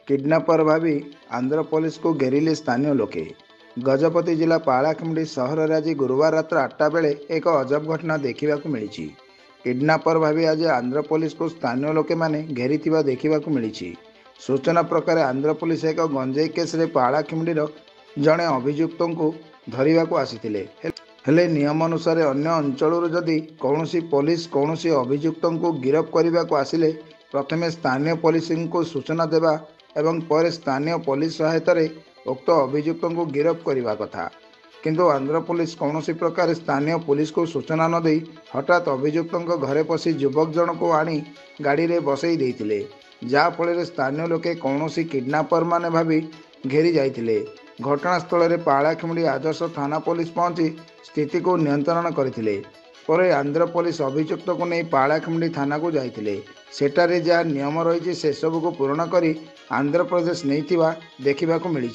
Kidnapper भावी Andhra police को घेरिले स्थानीय लोके। गजपति जिला पालाखेमुंडी सहर में आज गुरुवार रात 8टा बेले एक अजब घटना देखा मिली। किडनैपर भावी आज आंध्र पुलिस को स्थानीय लोके माने घेरी देखा मिली। सूचना प्रकार आंध्र पुलिस एक गंजेई केस रे पालाखेमुंडीर जड़े अभियुक्त को धरने को आसीथिले। हेले नियम अनुसार अन्य अंचल जदि कौनसी पुलिस कौनसी अभियुक्त को गिरफ्त करने को आसिले प्रथमे स्थानीय पुलिस को सूचना देवा एवं पर स्थानीय पुलिस सहायता उक्त अभियुक्त को गिरफ्त करने कथा। किंतु आंध्र पुलिस कौनसी प्रकार स्थानीय पुलिस को सूचना न दे हठात अभियुक्त घरे पशि युवक जन को आनी गाड़ी में बसई देते, जहाँफल स्थानीय लोके कौनसी किडनैपर माने भावी घेरी जाइतिले। घटनास्थल में पालाखेमुंडी आदर्श थाना पुलिस पहुंची स्थिति को नियंत्रण करथिले। पर आंध्र पुलिस अभियुक्त को नहीं पालाखेमुंडी थाना को जाइतिले। सेटारे जहाँ नियम रही से सबको पूरण करी आंध्र प्रदेश नहीं देखा मिली।